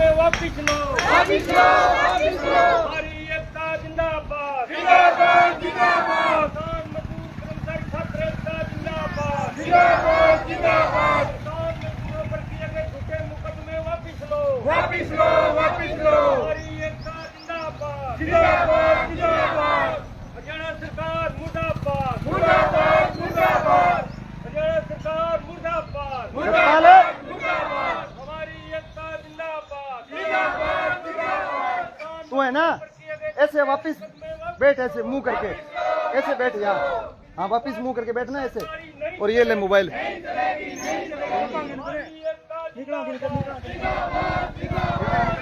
मुकदमे वापिस लो, वापिस लो, वापिस लो। हमारी एकता जिंदाबाद, जिंदाबाद, जिंदाबाद। किसान मजदूर कर्मचारी छात्र एकता जिंदाबाद, जिंदाबाद, जिंदाबाद। किसान मजदूरों पर किए गए झूठे मुकदमे वापिस लो, वापिस लो, वापिस लो। हमारी एकता जिंदाबाद, जिंदाबाद, जिंदाबाद। हरियाणा सरकार मुर्दाबाद, मुर्दाबाद, मुर्दाबाद। हरियाणा सरकार मुर्दाबाद, मुर्दाबाद, मुर्दाबाद। हमारी एकता जिंदाबाद, जिंदाबाद, जिंदाबाद। तू है ना, ऐसे वापिस बैठ, ऐसे मुंह करके ऐसे बैठ यहाँ। हाँ वापिस मुंह करके बैठना ऐसे। और ये ले मोबाइल। जिंदाबाद, जिंदाबाद, जिंदाबाद, जिंदाबाद।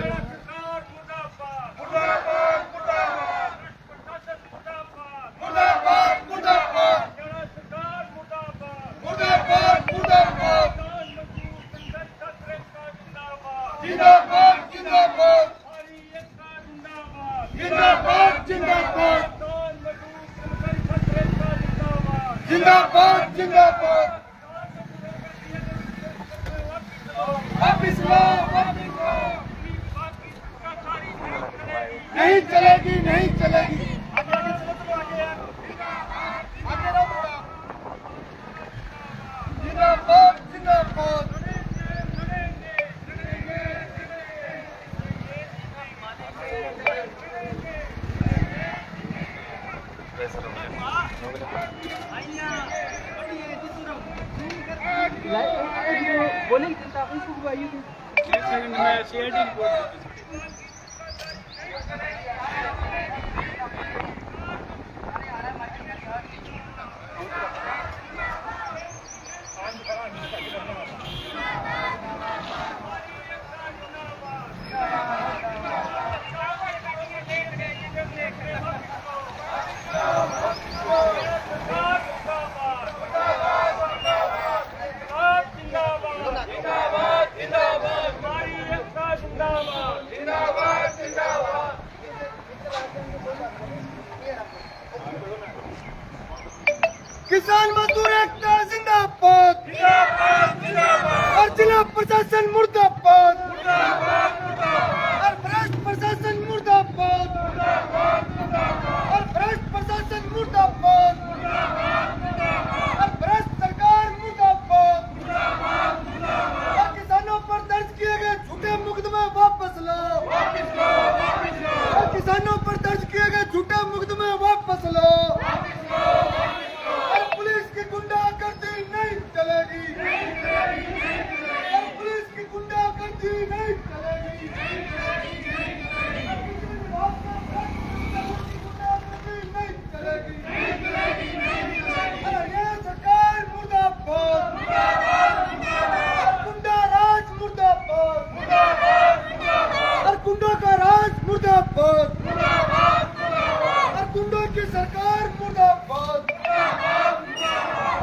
जिंदाबाद, जिंदाबाद। वापिस लो, वापिस लो। नहीं चलेगी, नहीं चलेगी। जिंदाबाद, जिंदाबाद। बोलेंगे जनता अपनी सुबह आई थी। एक सेकंड में सीआईडी रिपोर्ट। किसान मजदूर एकता जिंदाबाद, जिंदाबाद, जिंदाबाद। और जिला प्रशासन मुर्दाबाद, मुर्दाबाद, मुर्दाबाद। और भ्रष्ट प्रशासन मुर्दाबाद, मुर्दाबाद, मुर्दाबाद। और भ्रष्ट प्रशासन मुर्दाबाद, मुर्दाबाद, मुर्दाबाद। और भ्रष्ट सरकार मुर्दाबाद, मुर्दाबाद, मुर्दाबाद। और किसानों पर दर्ज किए गए झूठे मुकदमे वापस लो, वापस लो, वापस लो। और किसानों पर दर्ज किए गए झूठे मुकदमे वापस लो, वापस लो। पुलिस की गुंडागर्दी नहीं चलेगी, नहीं चलेगी, नहीं चलेगी। और पुलिस की गुंडागर्दी नहीं चलेगी, नहीं चलेगी, नहीं चलेगी। नहीं चलेगी, नहीं चलेगी, नहीं चलेगी। और ये सरकार मुर्दाबाद, मुर्दाबाद, मुर्दाबाद। गुंडा राज मुर्दाबाद, मुर्दाबाद, मुर्दाबाद। और गुंडों का राज मुर्दाबाद, मुर्दाबाद, मुर्दाबाद। और गुंडों की सरकार मुर्दाबाद, मुर्दाबाद।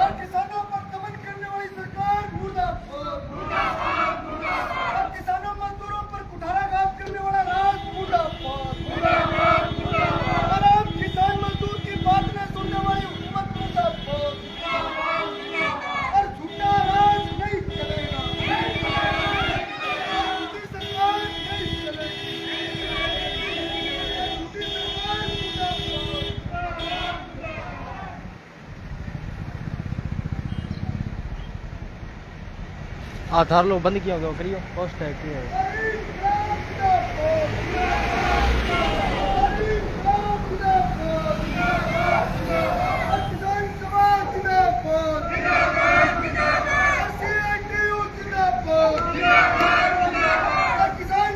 और किसानों पर दमन करने वाली सरकार मुर्दाबाद, मुर्दाबाद, मुर्दाबाद। और किसानों मजदूरों पर कुठाराघात करने वाला राज मुर्दाबाद, मुर्दाबाद, मुर्दाबाद। और अब किसान मजदूर की बात न सुनने वाली हुकूमत मुर्दाबाद, मुर्दाबाद, मुर्दाबाद। और झूठा राज नहीं चलेगा, नहीं चलेगा। झूठी सरकार नहीं चलेगी, झूठी सरकार मुर्दाबाद। आधार लो बंद किया होगा करियो पोस्ट है कि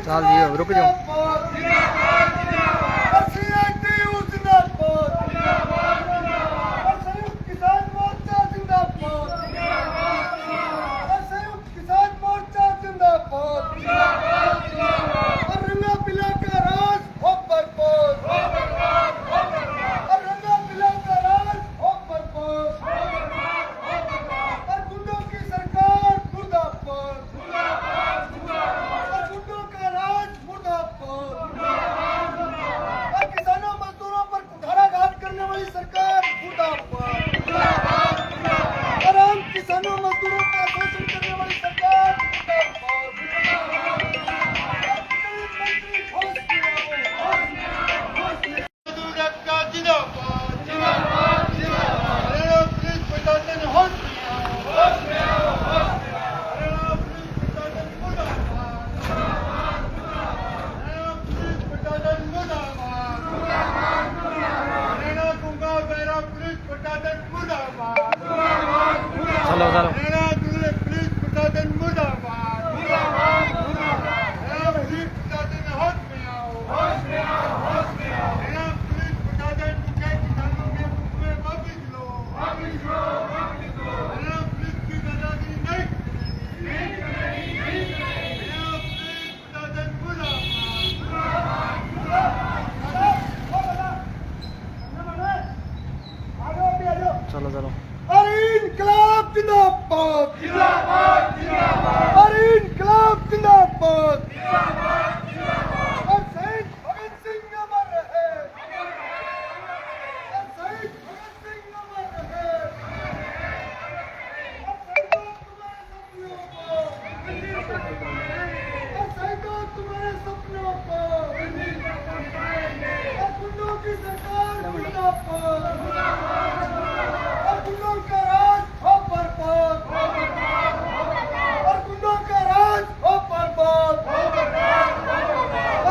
चल जी रुक जाओ। मुर्दाबाद। सैको तुम्हारे सपनों को गुंडों की सरकार मुर्दाबाद और गुंडों का राज हो बर्बाद और गुंडों का राज हो बर्बाद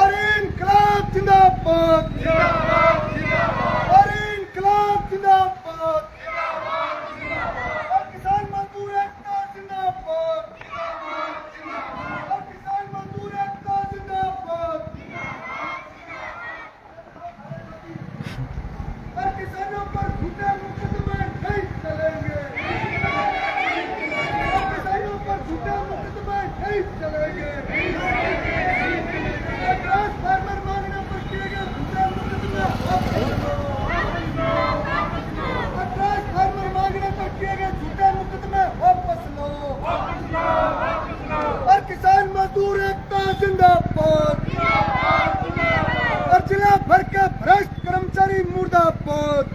और इनकलाब जिंदाबाद और इनकलाब जिंदाबाद और किसान मजदूर एकता जिंदाबाद और किसान मजदूर एकता जिंदाबाद और किसानों पर झूठे मुकदमे नहीं चलेंगे और किसानों पर झूठे मुकदमे नहीं चलेंगे और ट्रांसफार्मर मांगने पर किए गए झूठे मुकदमे वापस लो और ट्रांसफार्मर मांगने पर किए गए झूठे मुकदमे वापस लो और किसान मजदूर एकता जिंदाबाद और जिला भर के भ्रष्ट कर्मचारी मुर्दाबाद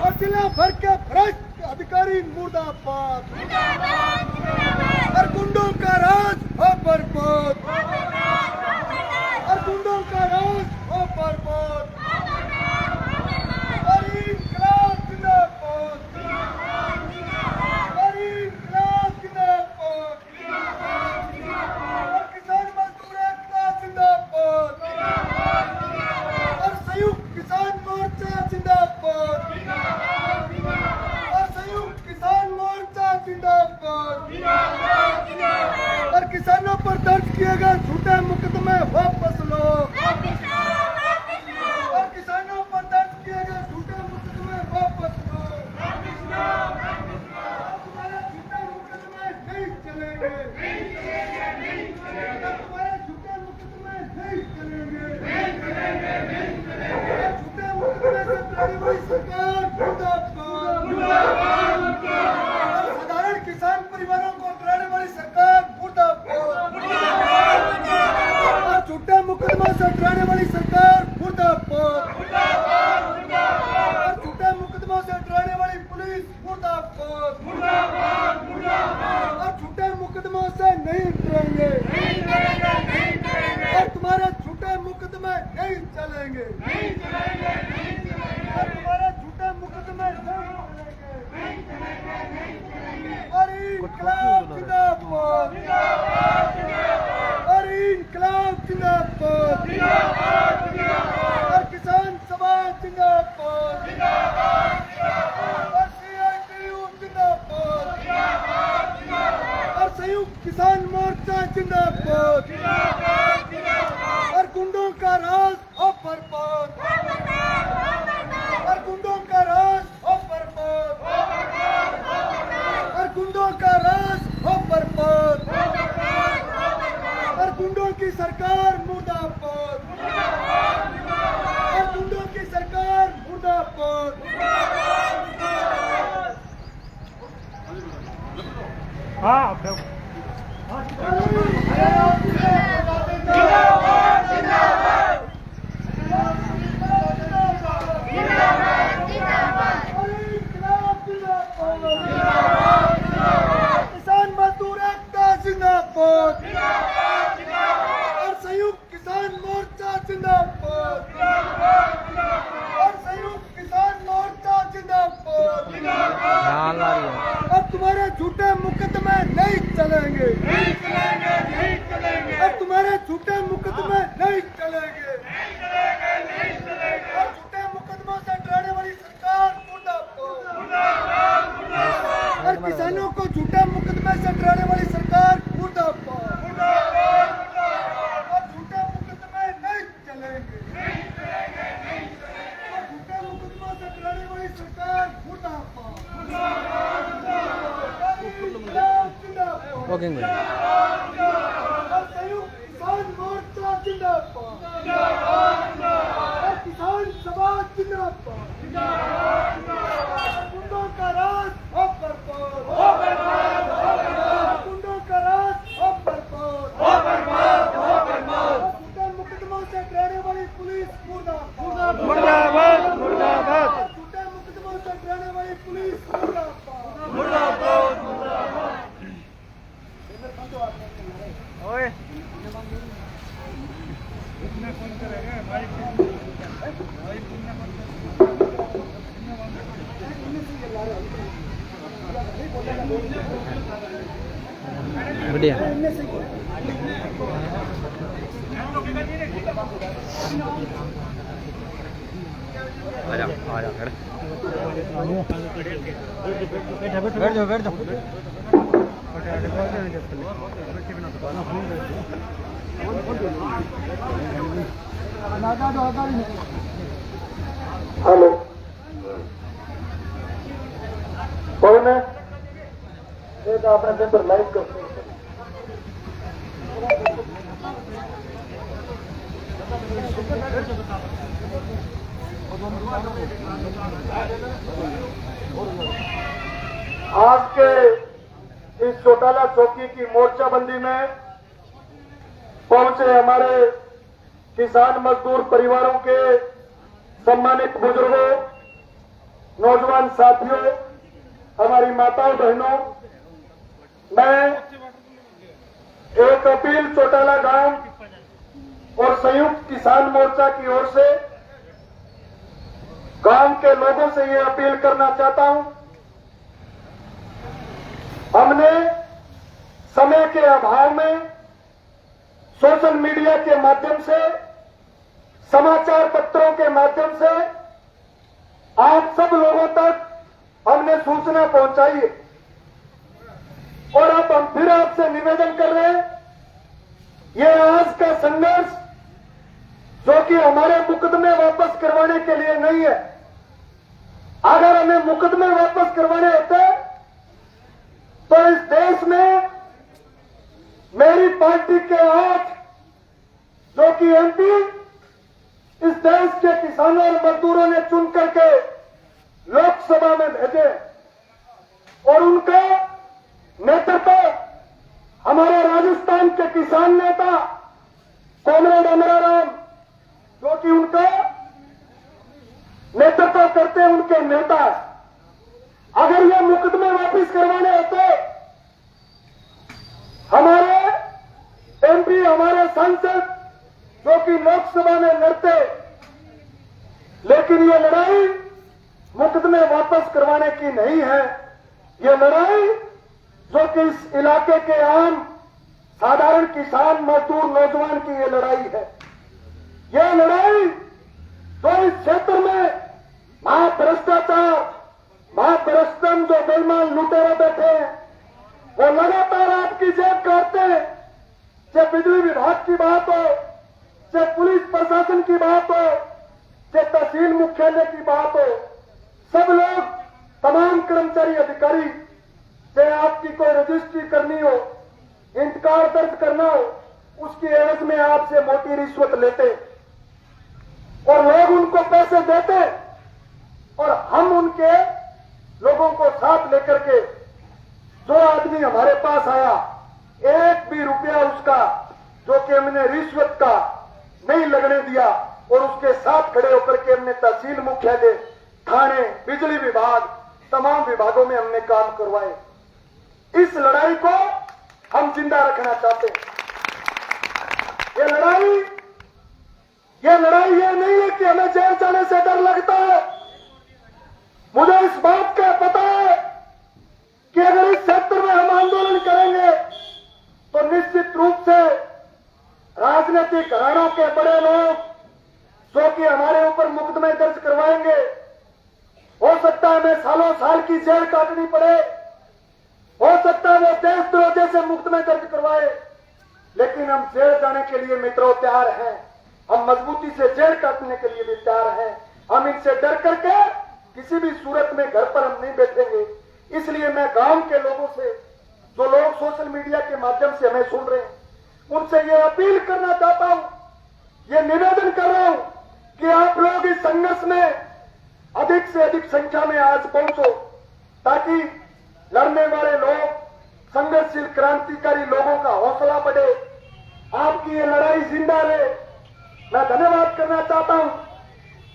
और जिला भर के भ्रष्ट अधिकारी मुर्दाबाद और गुंडों का राज हो बर्बाद और गुंडों का राज हो बर्बाद और इनकलाब जिंदाबाद और इनकलाब जिंदाबाद और किसान मजदूर एकता जिंदाबाद और संयुक्त किसान मोर्चा जिंदाबाद और संयुक्त किसान मोर्चा जिंदाबाद और किसानों पर दर्ज किए गए झूठे मुकदमे वापस लो और किसानों पर दर्ज किए गए झूठे मुकदमे वापस लो तुम्हारे झूठे मुकदमे नहीं चलेंगे तुम्हारे झूठे मुकदमे नहीं चलेंगे झूठे मुकदमे से लड़ी हुई सरकार मुर्दाबाद और साधारण किसान परिवारों को डराने वाली सरकार मुर्दाबाद और झूठे मुकदमों से डराने वाली सरकार मुर्दाबाद और झूठे मुकदमों से डराने वाली पुलिस मुर्दाबाद और झूठे मुकदमों से नहीं डरेंगे और तुम्हारे झूठे मुकदमे नहीं चलेंगे और तुम्हारे झूठे मुकदमे नहीं चलेंगे और इनकलाब जिंदाबाद और इनकलाब जिंदाबाद और किसान समाज जिंदाबाद और CITU जिंदाबाद और संयुक्त किसान मोर्चा जिंदाबाद और गुंडों का राज हो बर्बाद और गुंडों का राज हो बर्बाद और गुंडों का राज हो बर्बाद और गुंडों की सरकार मुर्दाबाद और गुंडों की सरकार मुर्दाबाद किसान मजदूर एकता जिंदाबाद और संयुक्त किसान मोर्चा जिंदाबाद और संयुक्त किसान मोर्चा जिंदाबाद अब तुम्हारे झूठे मुकदमे नहीं चलेंगे अब तुम्हारे झूठे मुकदमे नहीं चलेंगे और झूठे मुकदमों से डराने वाली सरकार मुर्दाबाद और किसानों को झूठे मुकदमे से डराने वाली सरकार मुर्दाबाद और झूठे मुकदमे नहीं चलेंगे और झूठे मुकदमों से डराने वाली सरकार मुर्दाबाद वॉकिंग में और संयुक्त किसान मोर्चा जिंदाबाद और किसान समाज जिंदाबाद गुंडों का राज हो बर्बाद गुंडों का राज हो बर्बाद झूठे मुकदमों से डराने वाली पुलिस मुर्दाबाद झूठे मुकदमों से डराने वाली पुलिस मुर्दाबाद बढ़िया आजा आजा बैठ जाओ बैठ जाओ हेलो कौन है? एक आपने पेपर लाइव कर आज के इस चौटाला चौकी की मोर्चाबंदी में पहुंचे हमारे किसान मजदूर परिवारों के सम्मानित बुजुर्गों, नौजवान साथियों, हमारी माताओं बहनों, मैं एक अपील चौटाला गांव और संयुक्त किसान मोर्चा की ओर से गांव के लोगों से ये अपील करना चाहता हूं। हमने समय के अभाव में सोशल मीडिया के माध्यम से, समाचार पत्रों के माध्यम से आप सब लोगों तक हमने सूचना पहुंचाई है और अब हम फिर आपसे निवेदन कर रहे हैं, ये आज का संघर्ष जो कि हमारे मुकदमे वापस करवाने के लिए नहीं है। अगर हमें मुकदमे वापस करवाने होते तो इस देश में मेरी पार्टी के 8 जो कि एमपी इस देश के किसानों और मजदूरों ने चुन करके लोकसभा में भेजे और उनका नेतृत्व हमारे राजस्थान के किसान नेता कॉमरेड अमराराम जो कि उनका नेतृत्व करते हैं, उनके नेता। अगर ये मुकदमे वापस करवाने होते, हमारे एमपी, हमारे सांसद जो कि लोकसभा में लड़ते, लेकिन ये लड़ाई मुकदमे वापस करवाने की नहीं है। ये लड़ाई जो कि इस इलाके के आम साधारण किसान, मजदूर, नौजवान की ये लड़ाई है। ये लड़ाई जो इस क्षेत्र में महाभ्रष्टाचार, महाभ्रष्टम जो बेईमान लुटेरे बैठे हैं, वो लगातार आपकी जेब काटते हैं। चाहे बिजली विभाग की बात हो, चाहे पुलिस प्रशासन की बात हो, चाहे तहसील मुख्यालय की बात हो, सब लोग, तमाम कर्मचारी अधिकारी, चाहे आपकी कोई रजिस्ट्री करनी हो, इंतकार दर्ज करना हो, उसकी एवज में आपसे मोटी रिश्वत लेते और लोग उनको पैसे देते और हम उनके लोगों को साथ लेकर के, जो आदमी हमारे पास आया, एक भी रुपया उसका जो कि हमने रिश्वत का नहीं लगने दिया और उसके साथ खड़े होकर के हमने तहसील मुख्यालय, थाने, बिजली विभाग, तमाम विभागों में हमने काम करवाए। इस लड़ाई को हम जिंदा रखना चाहते हैं। ये लड़ाई ये नहीं है कि हमें जेल जाने से डर लगता है। मुझे इस बात का पता है कि अगर इस क्षेत्र में हम आंदोलन करेंगे तो निश्चित रूप से राजनीतिक घरानों के बड़े लोग जो कि हमारे ऊपर मुकदमे दर्ज करवाएंगे, हो सकता है हमें सालों साल की जेल काटनी पड़े, हो सकता है वो देशद्रोह जैसे मुकदमे दर्ज करवाए, लेकिन हम जेल जाने के लिए मित्रों तैयार हैं। हम मजबूती से जेल काटने के लिए भी तैयार हैं। हम इनसे डर करके किसी भी सूरत में घर पर हम नहीं बैठेंगे। इसलिए मैं गांव के लोगों से, जो लोग सोशल मीडिया के माध्यम से हमें सुन रहे हैं, उनसे ये अपील करना चाहता हूं, ये निवेदन कर रहा हूं कि आप लोग इस संघर्ष में अधिक से अधिक संख्या में आज पहुंचो, ताकि लड़ने वाले लोग, संघर्षशील क्रांतिकारी लोगों का हौसला बढ़े, आपकी ये लड़ाई जिंदा रहे। मैं धन्यवाद करना चाहता हूं।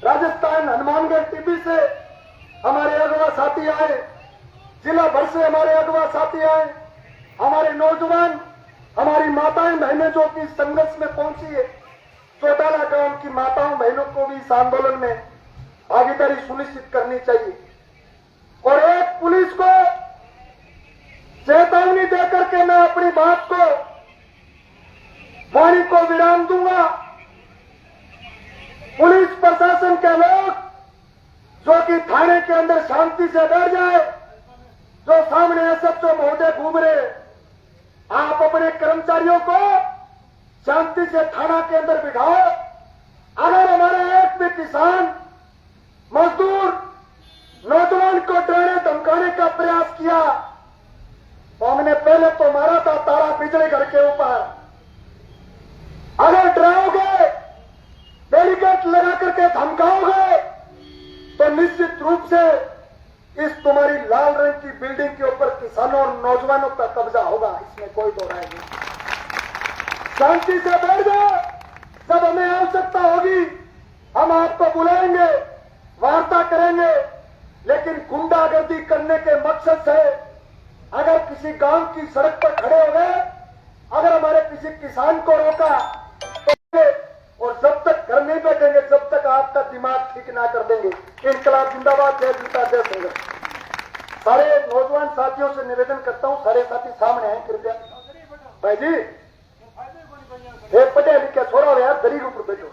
राजस्थान हनुमानगढ़ टीबी से हमारे अगवा साथी आए, जिला भर से हमारे अगवा साथी आए, हमारे नौजवान माताएं बहनें जो कि संघर्ष में पहुंची है, चौटाला गांव की माताओं बहनों को भी इस आंदोलन में भागीदारी सुनिश्चित करनी चाहिए। और एक पुलिस को चेतावनी देकर के मैं अपनी बात को वाणी को विराम दूंगा। पुलिस प्रशासन के लोग जो कि थाने के अंदर शांति से बैठ जाए, जो सामने एसएचओ महोदय घूम रहे, आप अपने कर्मचारियों को शांति से थाना के अंदर बिठाओ। अगर हमारे एक भी किसान मजदूर नौजवान को डराने धमकाने का प्रयास किया तो हमने पहले तो मारा था तारा बिजली घर के ऊपर। अगर डराओगे, बैरिकेड लगा करके धमकाओगे तो निश्चित रूप से इस तुम्हारी लाल रंग की बिल्डिंग के ऊपर किसानों और नौजवानों का कब्जा होगा, इसमें कोई दो राय नहीं। शांति से बैठ जाओ, जब हमें आवश्यकता होगी हम आपको बुलाएंगे, वार्ता करेंगे, लेकिन गुंडागर्दी करने के मकसद से अगर किसी गांव की सड़क पर खड़े हो गए, अगर हमारे किसी किसान को रोका तो और जब तक घर नहीं बैठेंगे जब तक आपका दिमाग ठीक ना कर देंगे। इनकलाब जिंदाबाद, जय जूता जय संघर्ष। सारे नौजवान साथियों से निवेदन करता हूं, सारे साथी सामने हैं कृपया। भाई जी एक पटेल लिखा छोड़ा हो यार, दरी के ऊपर बैठो।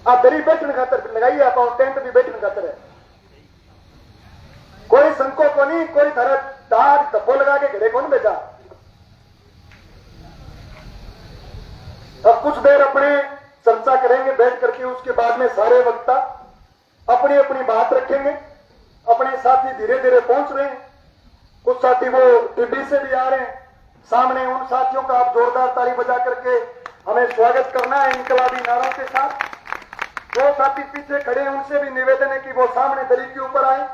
आप दरी बैठने खातर लगाइए, आप और टेंट भी बैठने खातर है। कोई संको को नहीं, कोई तरह दाग धब्बो लगा के घरे कौन बेचा। अब कुछ देर अपने चर्चा करेंगे बैठ करके, उसके बाद में सारे वक्ता अपनी अपनी बात रखेंगे। अपने साथी धीरे धीरे पहुंच रहे हैं, कुछ साथी वो टिब्बी से भी आ रहे हैं। सामने उन साथियों का आप जोरदार ताली बजा करके हमें स्वागत करना है इनकलाबी नारों के साथ। दो साथी पीछे खड़े हैं, उनसे भी निवेदन है कि वो सामने दरी के ऊपर आए।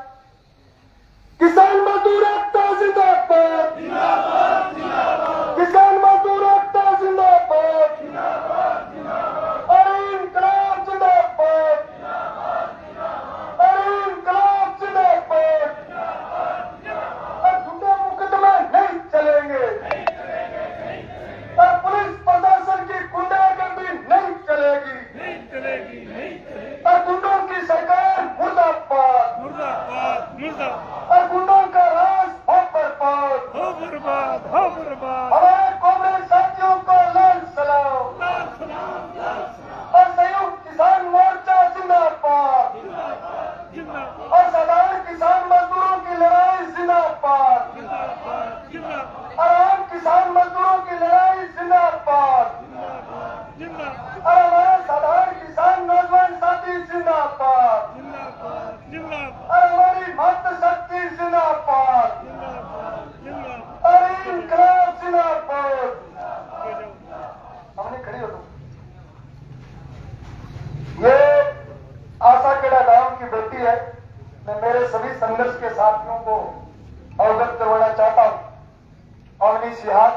किसान मजदूर एकता जिंदाबाद, किसान मजदूर एकता जिंदाबाद, अरे इनकलाब जिंदाबाद, अरे इनकलाब जिंदाबाद। अब झूठे मुकदमे नहीं चलेंगे, अब पुलिस प्रशासन की गुंडागर्दी नहीं चलेगी, अब गुंडों की सरकार मुर्दाबाद, और गुंडों का राज हो बर्बाद, हमारे कांग्रेस साथियों को लाल सलाम, और संयुक्त किसान मोर्चा जिंदाबाद, और साधारण किसान मजदूरों की लड़ाई जिंदाबाद, और आम किसान मजदूरों की लड़ाई जिंदाबाद, और हमारे साधारण किसान नौजवान साथी जिंदाबाद, और हमारी मातृशक्ति जिंदाबाद, और इनकलाब जिंदाबाद। हमने खड़ी हो तुम। ये आशाखेड़ा गांव की बेटी है। मैं मेरे सभी संघर्ष के साथियों को अवगत करवाना चाहता हूं। अवनी सिहाग,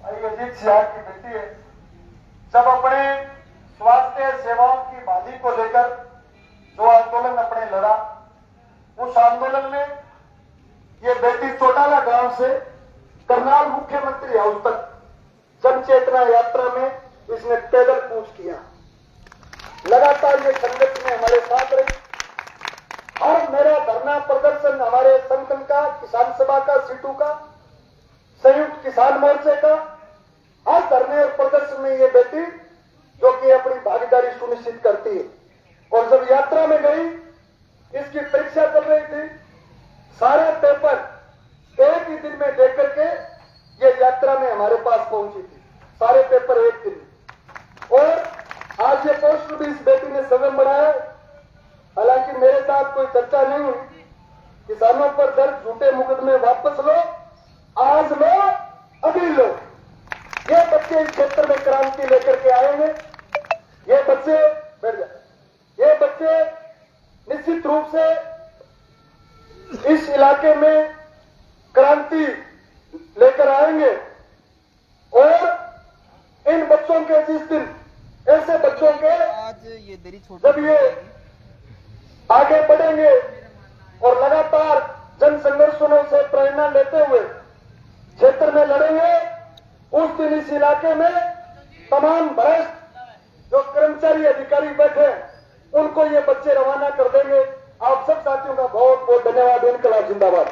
अजीत सिहाग की बेटी है। जब अपने स्वास्थ्य सेवाओं की बहाली को लेकर जो आंदोलन अपने लड़ा, उस आंदोलन में ये बेटी चौटाला गांव से करनाल मुख्यमंत्री हाउस तक जन चेतना यात्रा में इसने पैदल कूच किया। लगातार ये संगठन में हमारे साथ रही। और मेरा धरना प्रदर्शन हमारे संगठन का, किसान सभा का, सीटू का, संयुक्त किसान मोर्चे का, हर धरने और प्रदर्शन में ये बेटी जो कि अपनी भागीदारी सुनिश्चित करती है। और जब यात्रा में गई, इसकी परीक्षा चल रही थी, सारे पेपर एक ही दिन में देख करके ये यात्रा में हमारे पास पहुंची थी। सारे पेपर एक दिन। और आज ये पोस्टर भी इस बेटी ने स्वयं बनाया। हालांकि मेरे साथ कोई चर्चा नहीं हुई। किसानों पर दर्ज झूठे मुकदमे वापस लो, आज लो, अभी लो। ये बच्चे इस क्षेत्र में क्रांति लेकर के आएंगे। ये बच्चे बैठ जाए, ये बच्चे निश्चित रूप से इस इलाके में क्रांति लेकर आएंगे। और इन बच्चों के जिस दिन, ऐसे बच्चों के आज ये दरी छोटी, जब ये आगे बढ़ेंगे और लगातार जन संघर्षों से प्रेरणा लेते हुए क्षेत्र में लड़ेंगे, उस दिन इस इलाके में तमाम भ्रष्ट जो कर्मचारी अधिकारी बैठे हैं उनको ये बच्चे रवाना कर देंगे। आप सब साथियों का बहुत बहुत धन्यवाद। इनकलाब जिंदाबाद।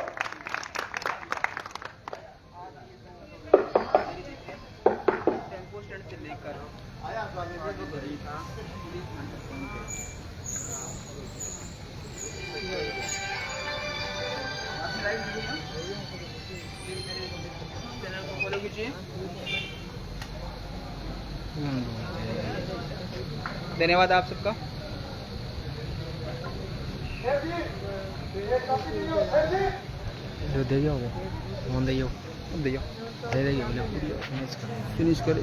धन्यवाद आप सबका। दे जाओगे फोन दे जाओ दे जाओ फिनिश कर